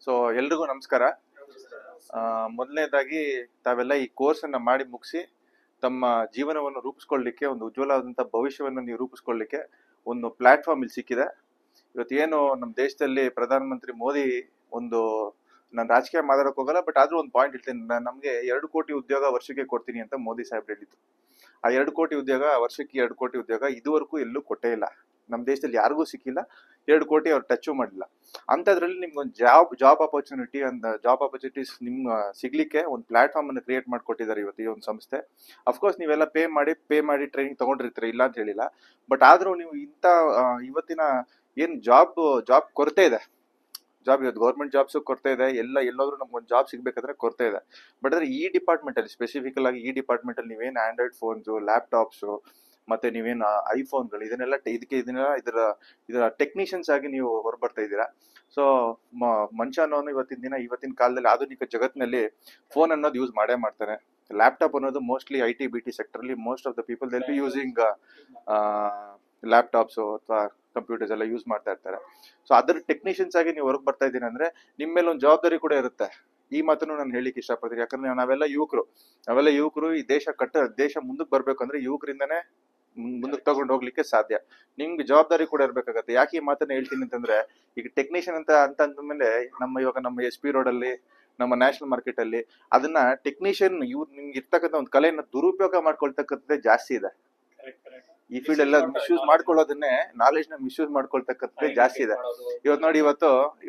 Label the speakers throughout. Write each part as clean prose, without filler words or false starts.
Speaker 1: So ಎಲ್ರಿಗೂ ನಮಸ್ಕಾರ. ಮೊದಲನೇದಾಗಿ ತಾವೆಲ್ಲ ಈ ಕೋರ್ಸ್ ಅನ್ನ ಮಾಡಿ ಮುಗಿಸಿ ತಮ್ಮ ಜೀವನವನ್ನು ರೂಪಿಸ್ಕೊಳ್ಳಿಕ್ಕೆ, ಒಂದು ಉಜ್ವಲವಾದಂತಹ ಭವಿಷ್ಯವನ್ನು ನೀವು ರೂಪಿಸ್ಕೊಳ್ಳಿಕ್ಕೆ ಒಂದು ಪ್ಲಾಟ್ಫಾರ್ಮ್ ಇಲ್ಲಿ ಸಿಕ್ಕಿದೆ. ಇವತ್ತೇನು ನಮ್ಮ ದೇಶದಲ್ಲಿ ಪ್ರಧಾನಮಂತ್ರಿ ಮೋದಿ ಒಂದು, ನಾನು ರಾಜಕೀಯ ಮಾತಾಡಕ್ ಹೋಗಲ್ಲ, ಬಟ್ ಆದ್ರೂ ಒಂದು ಪಾಯಿಂಟ್ ಹೇಳ್ತೀನಿ. ನಮ್ಗೆ 2 ಕೋಟಿ ಉದ್ಯೋಗ ವರ್ಷಕ್ಕೆ ಕೊಡ್ತೀನಿ ಅಂತ ಮೋದಿ ಸಾಹೇಬ್ ಹೇಳಿದ್ರು. ಆ 2 ಕೋಟಿ ಉದ್ಯೋಗ, ವರ್ಷಕ್ಕೆ 2 ಕೋಟಿ ಉದ್ಯೋಗ ಇದುವರೆಗೂ ಎಲ್ಲೂ ಕೊಟ್ಟೇ ಇಲ್ಲ. ನಮ್ಮ ದೇಶದಲ್ಲಿ ಯಾರಿಗೂ ಸಿಕ್ಕಿಲ್ಲ. 2 ಕೋಟಿ ಅವ್ರು ಟಚ್ ಮಾಡಿಲ್ಲ. ಅಂತದ್ರಲ್ಲಿ ನಿಮ್ಗೊಂದು ಜಾಬ್ ಆಪರ್ಚುನಿಟೀಸ್ ನಿಮ್ ಸಿಗ್ಲಿಕ್ಕೆ ಒಂದು ಪ್ಲಾಟ್ಫಾರ್ಮ್ ಅನ್ನು ಕ್ರಿಯೇಟ್ ಮಾಡ್ಕೊಟ್ಟಿದ್ದಾರೆ ಇವತ್ತು ಈ ಒಂದು ಸಂಸ್ಥೆ. ಅಫ್ಕೋರ್ಸ್ ನೀವೆಲ್ಲ ಪೇ ಮಾಡಿ ಟ್ರೈನಿಂಗ್ ತಗೊಂಡಿರ್ತೀರಿ, ಇಲ್ಲ ಅಂತ ಹೇಳಿಲ್ಲ. ಬಟ್ ಆದ್ರೂ ನೀವು ಇಂಥ ಇವತ್ತಿನ ಏನ್ ಜಾಬ್ ಕೊರತೆ ಇದೆ, ಇವತ್ತು ಗೌರ್ಮೆಂಟ್ ಜಾಬ್ಸ್ ಕೊರತೆ ಇದೆ, ಎಲ್ಲಾದ್ರೂ ನಮ್ಗೊಂದು ಜಾಬ್ ಸಿಗ್ಬೇಕಾದ್ರೆ ಕೊರತೆ ಇದೆ. ಬಟ್ ಆದ್ರೆ ಈ ಡಿಪಾರ್ಟ್ಮೆಂಟ್ ಅಲ್ಲಿ, ಸ್ಪೆಸಿಫಿಕಲ್ ಆಗಿ ಈ ಡಿಪಾರ್ಟ್ಮೆಂಟ್ ಅಲ್ಲಿ ನೀವೇನ್ ಆಂಡ್ರಾಯ್ಡ್ ಫೋನ್ಸ್, ಲ್ಯಾಪ್ಟಾಪ್ಸ್ ಮತ್ತೆ ನೀವೇನು ಐಫೋನ್ಗಳು ಇದನ್ನೆಲ್ಲ ಇದರ ಟೆಕ್ನಿಷಿಯನ್ಸ್ ಆಗಿ ನೀವು ಹೊರಬರ್ತಾ ಇದ್ದೀರಾ. ಸೊ ಮನುಷ್ಯ ಅನ್ನೋನು ಇವತ್ತಿನ ಕಾಲದಲ್ಲಿ ಆಧುನಿಕ ಜಗತ್ತಿನಲ್ಲಿ ಫೋನ್ ಅನ್ನೋದು ಯೂಸ್ ಮಾಡೇ ಮಾಡ್ತಾನೆ. ಲ್ಯಾಪ್ಟಾಪ್ ಅನ್ನೋದು ಮೋಸ್ಟ್ಲಿ IT/BT ಸೆಕ್ಟರ್ ಅಲ್ಲಿ most of the people they'll be using laptops ಅಥವಾ ಕಂಪ್ಯೂಟರ್ಸ್ ಎಲ್ಲ ಯೂಸ್ ಮಾಡ್ತಾ ಇರ್ತಾರೆ. ಸೊ ಅದರ ಟೆಕ್ನಿಷಿಯನ್ಸ್ ಆಗಿ ನೀವು ಹೊರಗೆ ಬರ್ತಾ ಇದ್ದೀನಿ ಅಂದ್ರೆ ನಿಮ್ಮ ಮೇಲೆ ಒಂದು ಜವಾಬ್ದಾರಿ ಕೂಡ ಇರುತ್ತೆ. ಈ ಮಾತನ್ನು ನಾನು ಹೇಳಿಕ್ಕೆ ಇಷ್ಟಪಡ್ತೀನಿ. ಯಾಕಂದ್ರೆ ನಾವೆಲ್ಲ ಯುವಕರು ಈ ದೇಶ ಮುಂದಕ್ಕೆ ಬರ್ಬೇಕು ಅಂದ್ರೆ ಯುವಕರಿಂದಾನೇ ಮುಂದಕ್ಕೆ ತಗೊಂಡು ಹೋಗ್ಲಿಕ್ಕೆ ಸಾಧ್ಯ. ನಿಮ್ಗೆ ಜವಾಬ್ದಾರಿ ಕೂಡ ಇರ್ಬೇಕಾಗತ್ತೆ. ಯಾಕೆ ಈ ಮಾತನ್ನ ಹೇಳ್ತೀನಿ ಅಂತಂದ್ರೆ, ಈಗ ಟೆಕ್ನಿಷಿಯನ್ ಅಂತಂದ್ಮೇಲೆ ನಮ್ಮ SP ರೋಡ್ ಅಲ್ಲಿ, ನಮ್ಮ ನ್ಯಾಷನಲ್ ಮಾರ್ಕೆಟ್ ಅಲ್ಲಿ ಅದನ್ನ ಟೆಕ್ನಿಷಿಯನ್ ನಿಮ್ಗೆ ಇರ್ತಕ್ಕಂಥ ಒಂದು ಕಲೆಯನ್ನ ದುರುಪಯೋಗ ಮಾಡ್ಕೊಳ್ತಕ್ಕಂಥದ್ದೇ ಜಾಸ್ತಿ ಇದೆ. ಈ ಫೀಲ್ಡ್ ಎಲ್ಲ ಮಿಸ್ಯೂಸ್ ಮಾಡ್ಕೊಳ್ಳೋದನ್ನೇ, ನಾಲೆಜ್ ನ ಮಿಸ್ಯೂಸ್ ಮಾಡ್ಕೊಳ್ತಕ್ಕಂಥದ್ದೇ ಜಾಸ್ತಿ ಇದೆ. ಇವತ್ತು ನೋಡಿ,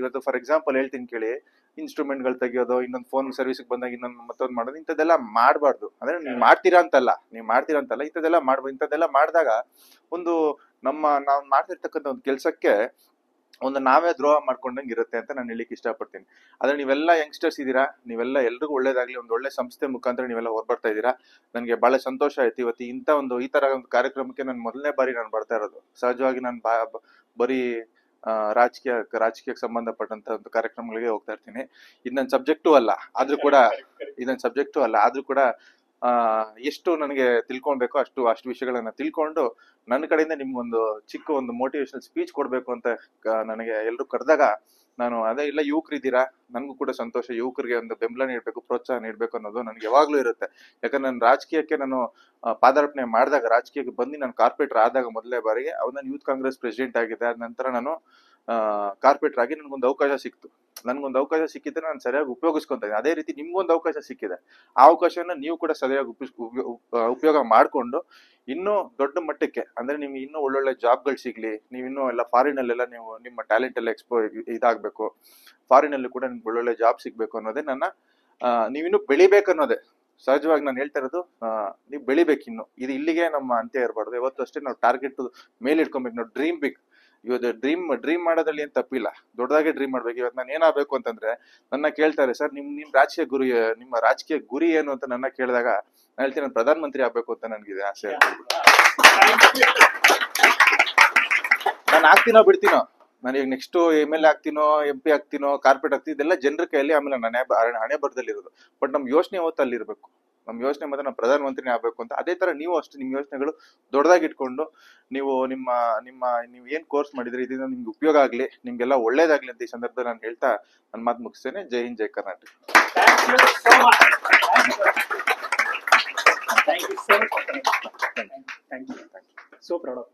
Speaker 1: ಇವತ್ತು ಫಾರ್ ಎಕ್ಸಾಂಪಲ್ ಹೇಳ್ತೀನಿ ಕೇಳಿ, ಇನ್ಸ್ಟ್ರೂಮೆಂಟ್ ಗಳು ತೆಗಿಯೋದು, ಇನ್ನೊಂದು ಫೋನ್ ಸರ್ವಿಸ್ ಬಂದಾಗ ಇನ್ನೊಂದು ಮತ್ತೊಂದು ಮಾಡೋದು, ಇಂಥದ್ದೆಲ್ಲ ಮಾಡಬಾರ್ದು. ಅಂದ್ರೆ ನೀವು ಮಾಡ್ತೀರಾ ಅಂತಲ್ಲ, ಇಂಥದ್ದೆಲ್ಲ ಮಾಡ್ಬೋದು. ಇಂಥದ್ದೆಲ್ಲ ಮಾಡಿದಾಗ ಒಂದು ನಾವು ಮಾಡ್ತಿರ್ತಕ್ಕಂಥ ಒಂದು ಕೆಲ್ಸಕ್ಕೆ ಒಂದು ನಾವೇ ದ್ರೋಹ ಮಾಡ್ಕೊಂಡಂಗೆ ಇರುತ್ತೆ ಅಂತ ನಾನು ಹೇಳಿಕ್ಕೆ ಇಷ್ಟಪಡ್ತೀನಿ. ಆದ್ರೆ ನೀವೆಲ್ಲ ಯಂಗ್ಸ್ಟರ್ಸ್ ಇದ್ದೀರಾ, ಎಲ್ರಿಗೂ ಒಳ್ಳೇದಾಗ್ಲಿ. ಒಂದು ಒಳ್ಳೆ ಸಂಸ್ಥೆ ಮುಖಾಂತರ ನೀವೆಲ್ಲ ಹೊರಬರ್ತಾ ಇದ್ದೀರಾ. ನನಗೆ ಬಹಳ ಸಂತೋಷ ಆಯ್ತು. ಇವತ್ತು ಈ ತರ ಒಂದು ಕಾರ್ಯಕ್ರಮಕ್ಕೆ ನಾನು ಮೊದಲನೇ ಬಾರಿ ನಾನು ಬರ್ತಾ ಇರೋದು. ಸಹಜವಾಗಿ ನಾನು ಬರೀ ರಾಜಕೀಯಕ್ಕೆ ಸಂಬಂಧಪಟ್ಟಂತ ಒಂದು ಕಾರ್ಯಕ್ರಮಗಳಿಗೆ ಹೋಗ್ತಾ ಇರ್ತೀನಿ. ಇದು ನನ್ನ ಸಬ್ಜೆಕ್ಟು ಅಲ್ಲ, ಆದ್ರೂ ಕೂಡ ಎಷ್ಟು ನನಗೆ ತಿಳ್ಕೊಳ್ಬೇಕು ಅಷ್ಟು ವಿಷಯಗಳನ್ನ ತಿಳ್ಕೊಂಡು ನನ್ನ ಕಡೆಯಿಂದ ನಿಮ್ಗೊಂದು ಚಿಕ್ಕ ಒಂದು ಮೋಟಿವೇಶನಲ್ ಸ್ಪೀಚ್ ಕೊಡ್ಬೇಕು ಅಂತ ನನಗೆ ಎಲ್ಲರೂ ಕರೆದಾಗ, ನಾನು ಅದೇ ಇಲ್ಲ, ಯುವಕರಿದ್ದೀರಾ, ನನಗೂ ಕೂಡ ಸಂತೋಷ. ಯುವಕರಿಗೆ ಒಂದು ಬೆಂಬಲ ನೀಡಬೇಕು, ಪ್ರೋತ್ಸಾಹ ನೀಡಬೇಕು ಅನ್ನೋದು ನನಗೆ ಯಾವಾಗ್ಲೂ ಇರುತ್ತೆ. ಯಾಕಂದ್ರೆ ನಾನು ರಾಜಕೀಯಕ್ಕೆ ಪಾದಾರ್ಪಣೆ ಮಾಡಿದಾಗ, ರಾಜಕೀಯಕ್ಕೆ ಬಂದು ನಾನು ಕಾರ್ಪೊರೇಟರ್ ಆದಾಗ ಮೊದಲೇ ಬಾರಿಗೆ ನಾನು ಯೂತ್ ಕಾಂಗ್ರೆಸ್ ಪ್ರೆಸಿಡೆಂಟ್ ಆಗಿದೆ. ಅದ ನಂತರ ನಾನು ಕಾರ್ಪೊರೇಟರ್ ಆಗಿ ನನಗೊಂದು ಅವಕಾಶ ಸಿಕ್ತು. ಸಿಕ್ಕಿದ್ರೆ ನಾನು ಸರಿಯಾಗಿ ಉಪಯೋಗಿಸ್ಕೊಂತ ಇದ್ದೀನಿ. ಅದೇ ರೀತಿ ನಿಮ್ಗೊಂದು ಅವಕಾಶ ಸಿಕ್ಕಿದೆ. ಆ ಅವಕಾಶವನ್ನ ನೀವು ಕೂಡ ಸರಿಯಾಗಿ ಉಪಯೋಗ ಮಾಡ್ಕೊಂಡು ಇನ್ನೂ ದೊಡ್ಡ ಮಟ್ಟಕ್ಕೆ, ಅಂದ್ರೆ ನಿಮ್ಗೆ ಇನ್ನೂ ಒಳ್ಳೊಳ್ಳೆ ಜಾಬ್ಗಳು ಸಿಗ್ಲಿ. ನೀವು ಇನ್ನೂ ಎಲ್ಲ ಫಾರಿನಲ್ಲೆಲ್ಲ ನೀವು ನಿಮ್ಮ ಟ್ಯಾಲೆಂಟ್ ಎಲ್ಲ ಇದಾಗಬೇಕು. ಫಾರಿನಲ್ಲಿ ಕೂಡ ನಿಮ್ಗೆ ಒಳ್ಳೊಳ್ಳೆ ಜಾಬ್ ಸಿಗ್ಬೇಕು ಅನ್ನೋದೇ ನೀವಿನ್ನೂ ಬೆಳಿಬೇಕನ್ನೋದೇ. ಸಹಜವಾಗಿ ನಾನು ಹೇಳ್ತಾ ಇರೋದು, ನೀವು ಬೆಳಿಬೇಕು. ಇದು ಇಲ್ಲಿಗೆ ನಮ್ಮ ಅಂತ್ಯ ಇರಬಾರ್ದು. ಯಾವತ್ತು ಅಷ್ಟೇ ನಾವು ಟಾರ್ಗೆಟ್ ಮೇಲೆ ಇಟ್ಕೊಬೇಕು. ನಾವು ಡ್ರೀಮ್ ಬಿಗ್. ಇವತ್ತು ಡ್ರೀಮ್ ಮಾಡೋದ್ರಲ್ಲಿ ಏನ್ ತಪ್ಪಿಲ್ಲ, ದೊಡ್ಡದಾಗೆ ಡ್ರೀಮ್ ಮಾಡ್ಬೇಕು. ಇವತ್ತು ನಾನು ಏನಾಗಬೇಕು ಅಂತಂದ್ರೆ, ನನ್ನ ಕೇಳ್ತಾರೆ, ಸರ್ ನಿಮ್ಮ ರಾಜಕೀಯ ಗುರಿ ಏನು ಅಂತ ನನ್ನ ಕೇಳಿದಾಗ ನಾನು ಹೇಳ್ತೀನಿ, ನಾನು ಪ್ರಧಾನಮಂತ್ರಿ ಆಗ್ಬೇಕು ಅಂತ ನನಗಿದೆ ಆಸೆ. ನಾನು ಆಗ್ತೀನೋ ಬಿಡ್ತೀನೋ, ನಾನು ಈಗ ನೆಕ್ಸ್ಟ್ MLA ಆಗ್ತೀನೋ, MP ಆಗ್ತೀನೋ, ಕಾರ್ಪೊರೇಟ್ ಆಗ್ತೀನಿ, ಇದೆಲ್ಲ ಜನರ ಕೈಯಲ್ಲಿ, ಆಮೇಲೆ ನನ್ನ ಹಣೆ ಬರದಲ್ಲಿ ಇರೋದು. ಬಟ್ ನಮ್ ಯೋಚನೆ ಯಾವತ್ತು ಅಲ್ಲಿ ಇರ್ಬೇಕು. ನಮ್ಮ ಯೋಚನೆ ಮಾತ್ರ ನಾವು ಪ್ರಧಾನಮಂತ್ರಿನೇ ಆಗ್ಬೇಕು ಅಂತ. ಅದೇ ತರ ನೀವು ಅಷ್ಟು ನಿಮ್ಮ ಯೋಚನೆಗಳು ದೊಡ್ಡದಾಗಿ ಇಟ್ಕೊಂಡು ನೀವು ನೀವು ಏನ್ ಕೋರ್ಸ್ ಮಾಡಿದ್ರಿ, ಇದರಿಂದ ನಿಮ್ಗೆ ಉಪಯೋಗ ಆಗ್ಲಿ, ನಿಮ್ಗೆಲ್ಲ ಒಳ್ಳೇದಾಗ್ಲಿ ಅಂತ ಈ ಸಂದರ್ಭದಲ್ಲಿ ನಾನು ಹೇಳ್ತಾ ನನ್ನ ಮಾತು ಮುಗಿಸ್ತೇನೆ. ಜೈ ಹಿಂದ್, ಜೈ Karnataka.
Speaker 2: So proud of you.